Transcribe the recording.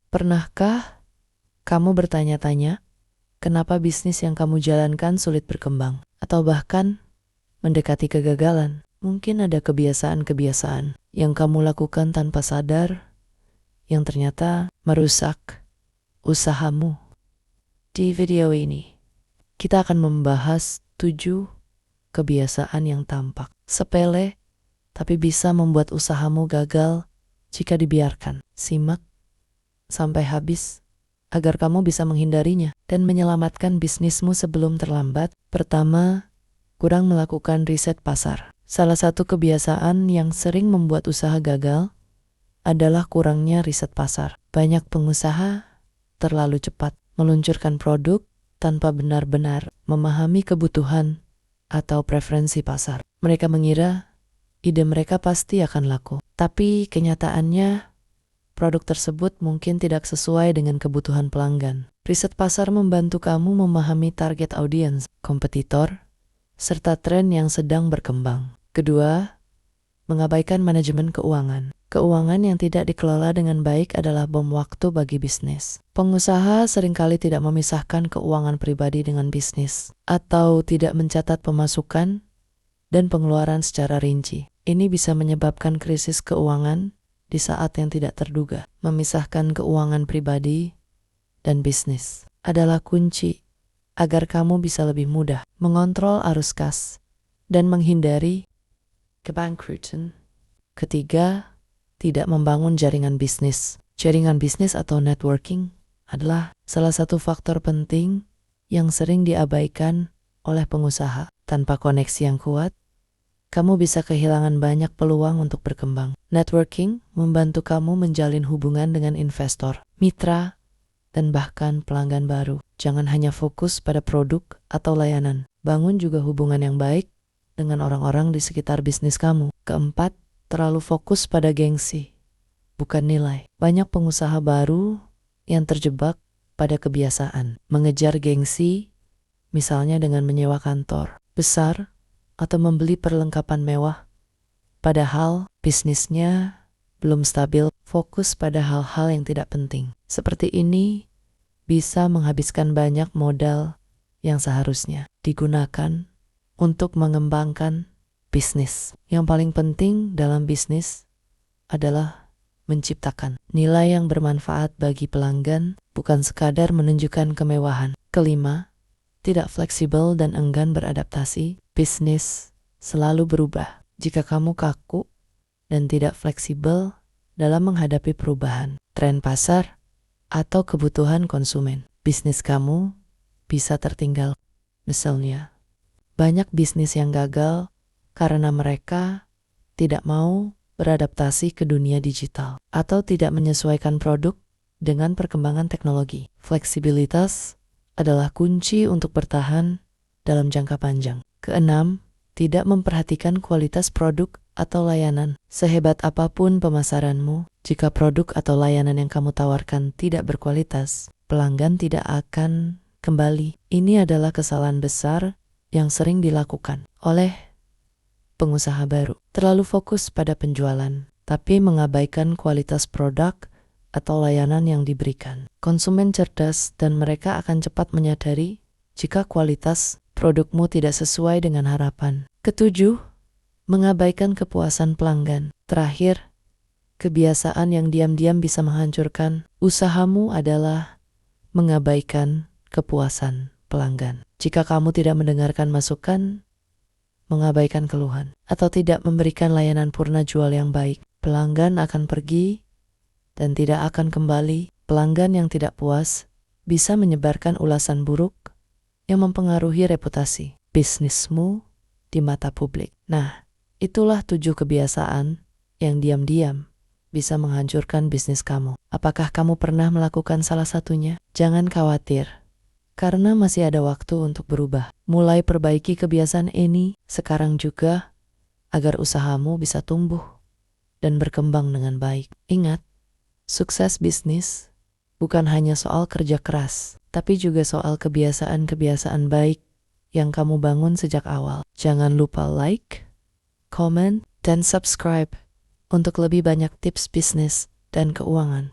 Pernahkah kamu bertanya-tanya, kenapa bisnis yang kamu jalankan sulit berkembang? Atau bahkan mendekati kegagalan? Mungkin ada kebiasaan-kebiasaan yang kamu lakukan tanpa sadar, yang ternyata merusak usahamu. Di video ini, kita akan membahas 7 kebiasaan yang tampak sepele, tapi bisa membuat usahamu gagal jika dibiarkan. Simak sampai habis agar kamu bisa menghindarinya dan menyelamatkan bisnismu sebelum terlambat. Pertama, kurang melakukan riset pasar. Salah satu kebiasaan yang sering membuat usaha gagal adalah kurangnya riset pasar. Banyak pengusaha terlalu cepat meluncurkan produk tanpa benar-benar memahami kebutuhan atau preferensi pasar. Mereka mengira ide mereka pasti akan laku, tapi kenyataannya produk tersebut mungkin tidak sesuai dengan kebutuhan pelanggan. Riset pasar membantu kamu memahami target audiens, kompetitor, serta tren yang sedang berkembang. Kedua, mengabaikan manajemen keuangan. Keuangan yang tidak dikelola dengan baik adalah bom waktu bagi bisnis. Pengusaha seringkali tidak memisahkan keuangan pribadi dengan bisnis, atau tidak mencatat pemasukan dan pengeluaran secara rinci. Ini bisa menyebabkan krisis keuangan di saat yang tidak terduga. Memisahkan keuangan pribadi dan bisnis adalah kunci agar kamu bisa lebih mudah mengontrol arus kas dan menghindari kebangkrutan. Ketiga, tidak membangun jaringan bisnis. Jaringan bisnis atau networking adalah salah satu faktor penting yang sering diabaikan oleh pengusaha. Tanpa koneksi yang kuat, kamu bisa kehilangan banyak peluang untuk berkembang. Networking membantu kamu menjalin hubungan dengan investor, mitra, dan bahkan pelanggan baru. Jangan hanya fokus pada produk atau layanan. Bangun juga hubungan yang baik dengan orang-orang di sekitar bisnis kamu. Keempat, terlalu fokus pada gengsi, bukan nilai. Banyak pengusaha baru yang terjebak pada kebiasaan mengejar gengsi, misalnya dengan menyewa kantor besar atau membeli perlengkapan mewah, padahal bisnisnya belum stabil. Fokus pada hal-hal yang tidak penting. Seperti ini bisa menghabiskan banyak modal yang seharusnya digunakan untuk mengembangkan bisnis. Yang paling penting dalam bisnis adalah menciptakan nilai yang bermanfaat bagi pelanggan, bukan sekadar menunjukkan kemewahan. Kelima, tidak fleksibel dan enggan beradaptasi. Bisnis selalu berubah. Jika kamu kaku dan tidak fleksibel dalam menghadapi perubahan, tren pasar, atau kebutuhan konsumen, bisnis kamu bisa tertinggal. Misalnya, banyak bisnis yang gagal karena mereka tidak mau beradaptasi ke dunia digital atau tidak menyesuaikan produk dengan perkembangan teknologi. Fleksibilitas adalah kunci untuk bertahan dalam jangka panjang. Keenam, tidak memperhatikan kualitas produk atau layanan. Sehebat apapun pemasaranmu, jika produk atau layanan yang kamu tawarkan tidak berkualitas, pelanggan tidak akan kembali. Ini adalah kesalahan besar yang sering dilakukan oleh pengusaha baru. Terlalu fokus pada penjualan, tapi mengabaikan kualitas produk atau layanan yang diberikan. Konsumen cerdas dan mereka akan cepat menyadari jika kualitas produkmu tidak sesuai dengan harapan. Ketujuh, mengabaikan kepuasan pelanggan. Terakhir, kebiasaan yang diam-diam bisa menghancurkan usahamu adalah mengabaikan kepuasan pelanggan. Jika kamu tidak mendengarkan masukan, mengabaikan keluhan, atau tidak memberikan layanan purna jual yang baik, pelanggan akan pergi dan tidak akan kembali. Pelanggan yang tidak puas bisa menyebarkan ulasan buruk yang mempengaruhi reputasi bisnismu di mata publik. Nah, itulah 7 kebiasaan yang diam-diam bisa menghancurkan bisnis kamu. Apakah kamu pernah melakukan salah satunya? Jangan khawatir, karena masih ada waktu untuk berubah. Mulai perbaiki kebiasaan ini sekarang juga agar usahamu bisa tumbuh dan berkembang dengan baik. Ingat, sukses bisnis bukan hanya soal kerja keras, tapi juga soal kebiasaan-kebiasaan baik yang kamu bangun sejak awal. Jangan lupa like, comment, dan subscribe untuk lebih banyak tips bisnis dan keuangan.